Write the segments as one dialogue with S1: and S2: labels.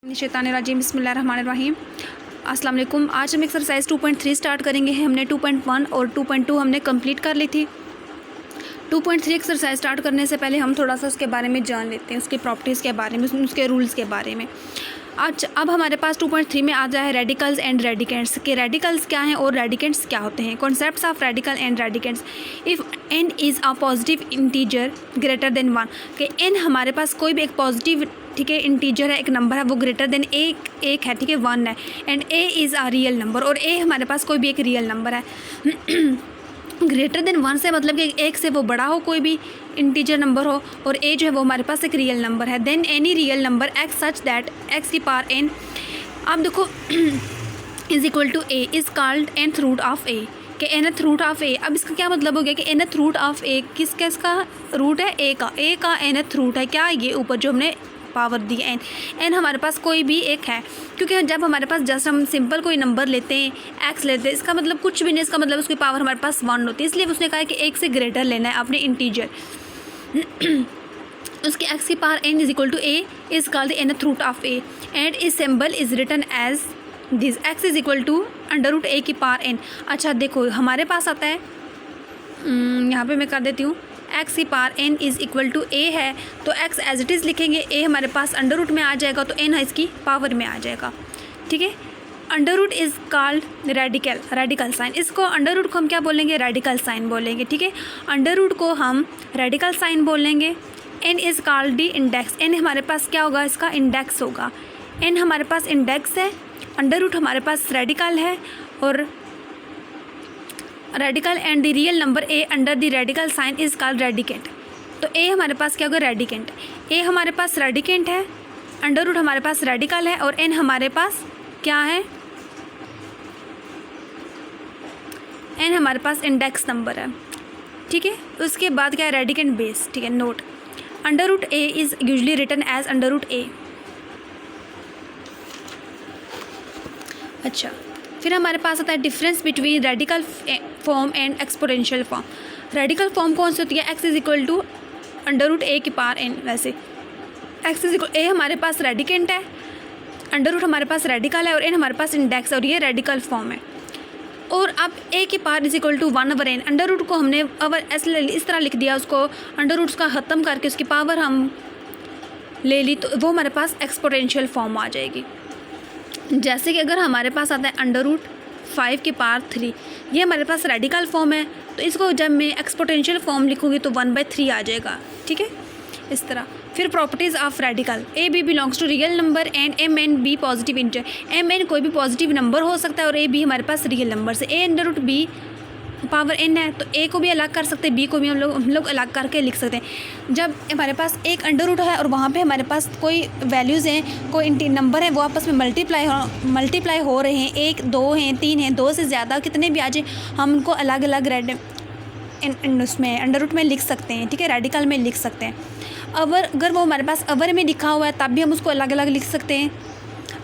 S1: शैतानिर्रजीम बिस्मिल्लाहिर्रहमानिर्रहीम। अस्सलाम वालेकुम। आज हम एक्सरसाइज 2.3 स्टार्ट करेंगे। हमने 2.1 और 2.2 हमने कंप्लीट कर ली थी। 2.3 एक्सरसाइज स्टार्ट करने से पहले हम थोड़ा सा उसके बारे में जान लेते हैं, उसकी प्रॉपर्टीज़ के बारे में, उसके रूल्स के बारे में। आज अब हमारे पास 2.3 में आ जाए रेडिकल्स एंड रेडिकेंट्स के रेडिकल्स क्या हैं और रेडिकेंट्स क्या होते हैं। Concepts of radical and radicands. If n is a positive integer greater than 1 कि n हमारे पास कोई भी एक पॉजिटिव ठीक है इंटीजर है, एक नंबर है, वो ग्रेटर देन एक है, ठीक है 1 है, and a is a real number और a हमारे पास कोई भी एक रियल नंबर है। ग्रेटर देन 1 से मतलब कि एक से वो बड़ा हो, कोई भी इंटीजर नंबर हो, और a जो है वो हमारे पास एक रियल नंबर है। Then any real number x such that x की पावर n, आप देखो is equal to a is called nth root of a कि nth रूट ऑफ a। अब इसका क्या मतलब हो गया कि nth रूट ऑफ a किसका रूट है, a का nth रूट है क्या, ये ऊपर जो हमने पावर दी है n हमारे पास कोई भी एक है, क्योंकि जब हमारे पास जस्ट हम सिंपल कोई नंबर लेते हैं x लेते हैं, इसका मतलब कुछ भी नहीं, इसका मतलब उसकी पावर हमारे पास 1 होती है। इसलिए उसने कहा है कि 1 से ग्रेटर लेना है आपने इंटीजर। उसके x की power n is equal to a is called the nth root of a and इस symbol is written as this x is equal to under root a की पावर n। अच्छा देखो हमारे पास आता है, यहाँ पे मैं कर देती हूँ, x की power n is equal to a है तो x एज इट इज़ लिखेंगे, a हमारे पास अंडर रूट में आ जाएगा तो n इसकी पावर में आ जाएगा, ठीक है। Under root is called radical sign. इसको अंडर रूट को हम क्या बोलेंगे, रेडिकल साइन बोलेंगे, ठीक है। अंडर रूट को हम रेडिकल साइन बोलेंगे। n is called the index. n हमारे पास क्या होगा, इसका इंडेक्स होगा। n हमारे पास इंडेक्स है, अंडर रूट हमारे पास रेडिकल है, और radical and the real number a under the radical sign is called radicand. तो a हमारे पास क्या होगा, रेडिकेंट। a हमारे पास रेडिकेंट है, अंडर रूट हमारे पास रेडिकल है, और n हमारे पास क्या है, n हमारे पास इंडेक्स नंबर है, ठीक है। उसके बाद क्या है, रेडिकेंट बेस, ठीक है। Note under root a is usually written as under root a। अच्छा फिर हमारे पास आता है difference between radical form and exponential form. Radical form कौन सी होती है, x is equal to under root a की पावर n। वैसे x इज इक्वल a हमारे पास रेडिकेंट है, अंडर रूट हमारे पास रेडिकल है, और n हमारे पास इंडेक्स है, और ये रेडिकल फॉर्म है। और अब a की power is equal to 1 over n। Under root को हमने अगर इस तरह लिख दिया, उसको अंडर रूट का ख़त्म करके उसकी पावर हम ले ली तो वो हमारे पास एक्सपोनेंशियल फॉर्म आ जाएगी। जैसे कि अगर हमारे पास आता है अंडर रूट 5 की पावर 3, ये हमारे पास रेडिकल फॉर्म है, तो इसको जब मैं एक्सपोनेंशियल फॉर्म लिखूँगी तो 1/3 आ जाएगा, ठीक है, इस तरह। फिर properties of radical. a b belongs to real number and m n b positive integer. m n कोई भी पॉजिटिव नंबर हो सकता है, और a b हमारे पास रियल नंबर से a under root b power n है, तो a को भी अलग कर सकते हैं, b को भी हम लोग अलग करके लिख सकते हैं। जब हमारे पास एक अंडर रूट है और वहाँ पे हमारे पास कोई वैल्यूज़ हैं, कोई नंबर है, वो आपस में मल्टीप्लाई हो रहे हैं, 1 2 हैं, 3 हैं, 2 से ज़्यादा कितने भी आ जाए, हम उनको अलग अलग उसमें अंडर रूट में लिख सकते हैं, ठीक है, रेडिकल में लिख सकते हैं। अगर वो हमारे पास अवर में लिखा हुआ है तब भी हम उसको अलग अलग लिख सकते हैं।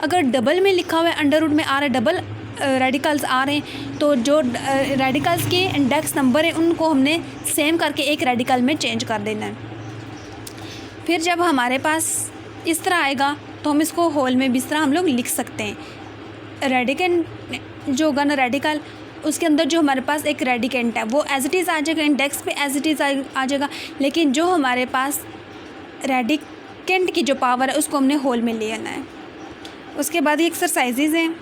S1: अगर डबल में लिखा हुआ है, अंडर रूट में आ रहा है, डबल रेडिकल्स आ रहे हैं, तो जो रेडिकल्स के इंडेक्स नंबर है उनको हमने सेम करके एक रेडिकल में चेंज कर देना है। फिर जब हमारे पास इस तरह आएगा तो हम इसको होल में भी इस तरह हम लोग लिख सकते हैं। रेडिकेंट जो होगा ना रेडिकल, उसके अंदर जो हमारे पास एक रेडिकेंट है वो एज इट इज़ आ जाएगा, इंडेक्स पे एज इट इज़ आ जाएगा, लेकिन जो हमारे पास रेडिकेंट की जो पावर है उसको हमने होल में ले आना है। उसके बाद ये एक्सरसाइजेज़ हैं,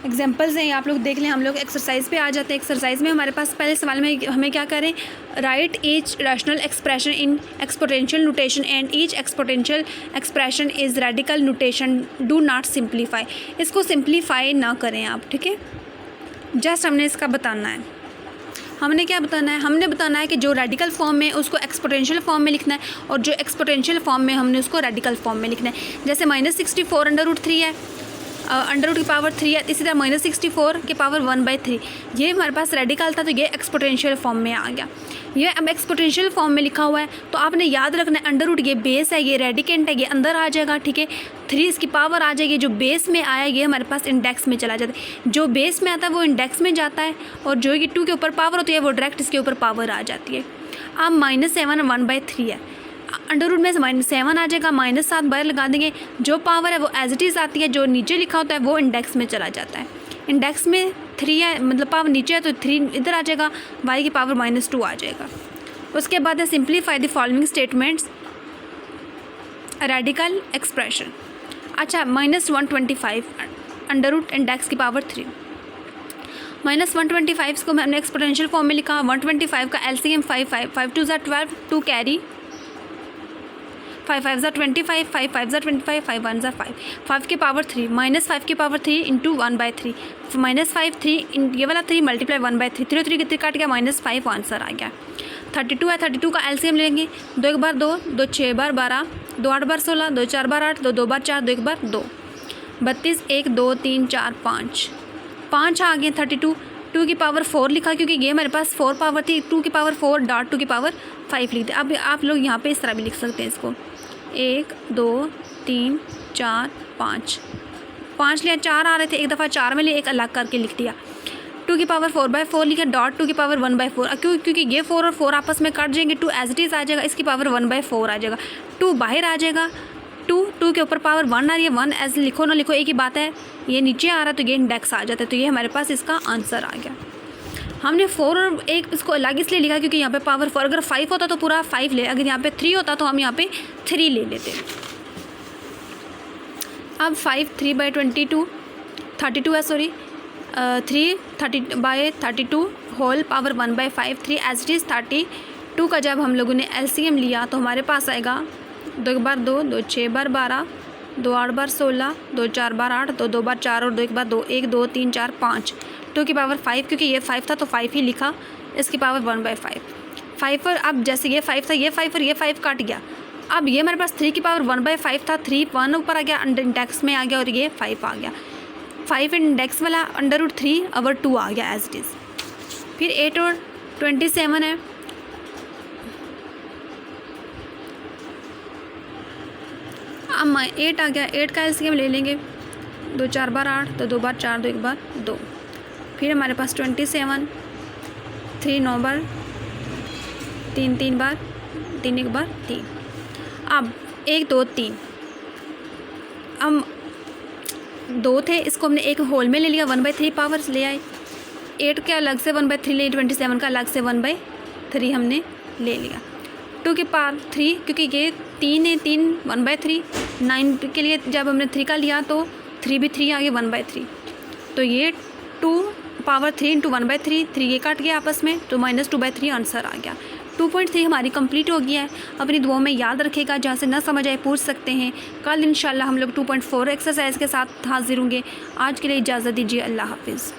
S1: एग्जाम्पल्स हैं, आप लोग देख लें। हम लोग एक्सरसाइज पे आ जाते हैं। एक्सरसाइज में हमारे पास पहले सवाल में हमें क्या करें, right each rational expression in exponential notation and each exponential expression is radical notation, do not simplify. इसको सिंप्लीफाई ना करें आप, ठीक है, जस्ट हमने इसका बताना है। हमने क्या बताना है, हमने बताना है कि जो रेडिकल फॉर्म में उसको एक्सपोनेंशियल फॉर्म में लिखना है, और जो एक्सपोनेंशियल फॉर्म में हमने उसको रेडिकल फॉर्म में लिखना है। जैसे -64 अंडर रूट 3 है, अंडर रूट की पावर 3 है, इसी तरह -64 की पावर 1/3, ये हमारे पास रेडिकल था तो ये एक्सपोनेंशियल फॉर्म में आ गया। ये अब एक्सपोनेंशियल फॉर्म में लिखा हुआ है तो आपने याद रखना है, अंडर रूट ये बेस है, ये रेडिकेंट है, ये अंदर आ जाएगा, ठीक है। 3 इसकी पावर आ जाएगी, जो बेस में आया ये हमारे पास इंडेक्स में चला जाता है। जो बेस में आता है वो इंडेक्स में जाता है, और जो ये 2 के ऊपर पावर होती है वो डायरेक्ट इसके ऊपर पावर आ जाती है। अब -7 1/3 है। अंडर रूट में -7 आ जाएगा, -7 बाहर लगा देंगे, जो पावर है वो एज इट इज़ आती है, जो नीचे लिखा होता है वो इंडेक्स में चला जाता है। इंडेक्स में 3 है, मतलब पावर नीचे है तो 3 इधर आ जाएगा, y की पावर -2 आ जाएगा। उसके बाद है simplify the following statements radical expression. अच्छा, -125 अंडर रूट इंडेक्स की पावर 3, -125 को हमने एक्सपोनेंशियल फॉर्म में लिखा। 125 का एलसीएम 5 2 ज़ा 12, 2 कैरी, 5 5 ज़ा 25, 5 5 ज़ा 25, 5 1 ज़ा 5, 5 की पावर 3, -5 की पावर 3 इंटू 1/3, -5 3 ये वाला 3 मल्टीप्लाई 1/3, 3 3 कितने काट गया, -5 आंसर आ गया। 32 है, 32 का एलसीएम लेंगे, 2 1 बार 2, 2 6 बार 12, 2 8 बार 16, 2 4 बार 8, 2 2 बार 4, 2 1 बार 2, 32 1 2 3 4 5 आ गए। 32 2 की पावर 4 लिखा क्योंकि ये मेरे पास 4 पावर थी, 2 की पावर 4 डॉट 2 की पावर 5 लिखते। अब आप लोग यहाँ पे इस तरह भी लिख सकते हैं इसको, 1 2 3 4 5 लिया, 4 आ रहे थे, एक दफ़ा 4 में लिए, एक अलग करके लिख दिया। 2 की पावर 4/4 लिखा, डॉट 2 की पावर 1/4, क्योंकि ये 4 और 4 आपस में कट जाएंगे, 2 एज इट इज़ आ जाएगा, इसकी पावर 1/4 आ जाएगा, 2 बाहर आ जाएगा, 2 के ऊपर पावर 1 आ रही है, 1 एज लिखो ना लिखो एक ही बात है, ये नीचे आ रहा है तो ये इंडेक्स आ जाता है, तो ये हमारे पास इसका आंसर आ गया। हमने 4 और 1 इसको अलग इसलिए लिखा क्योंकि यहाँ पे पावर 4, अगर 5 होता तो पूरा 5 ले, अगर यहाँ पे 3 होता तो हम यहाँ पे 3 ले लेते। अब 5 3/22 32 है, sorry 3 30/32 whole power 1/5, 3 as it is 32 का जब हम लोगों ने एलसीएम लिया तो हमारे पास आएगा 2 1 बार 2, 2 6 बार 12, 2 8 बार 16, 2 4 बार 8, 2 2 बार 4 और 2 1 बार 2, 1 2 3 4 5, 2 की पावर 5, क्योंकि ये 5 था तो 5 ही लिखा, इसकी पावर 1/5, 5 पर अब जैसे ये 5 था, ये 5 और ये 5 काट गया, अब ये मेरे पास 3 की पावर 1/5 था, 3 1 ऊपर आ गया, अंडर इंडेक्स में आ गया और ये 5 आ गया, 5 इंडेक्स वाला अंडर रूट 3/2 आ गया एज इट इज़। फिर 8 और 27 है, अब 8 आ गया, 8 का एलसीएम ले लेंगे, 2 4 बार 8, 2 2 बार 4, 2 1 बार 2, फिर हमारे पास 27, 3 9 बार 3 3 बार 3 1 बार 3, अब 1 2 3, अब 2 थे, इसको हमने एक होल में ले लिया, 1/3 पावर्स ले आए, 8 के अलग से 1/3 ले, 27 का अलग से 1/3 हमने ले लिया, 2 की पावर 3 क्योंकि ये 3 है, 3 1/3, 9 के लिए जब हमने 3 का लिया तो 3 भी 3 आ गया 1/3, तो ये 2 पावर 3 इंटू 1/3, 3 ये काट गया आपस में तो -2/3 आंसर आ गया। 2.3 हमारी कंप्लीट हो गया है। अपनी दुआओं में याद रखेगा, जहाँ से ना समझ आए पूछ सकते हैं। कल इंशाल्लाह हम लोग 2.4 एक्सरसाइज के साथ हाजिर होंगे। आज के लिए इजाज़त दीजिए, अल्लाह हाफिज़।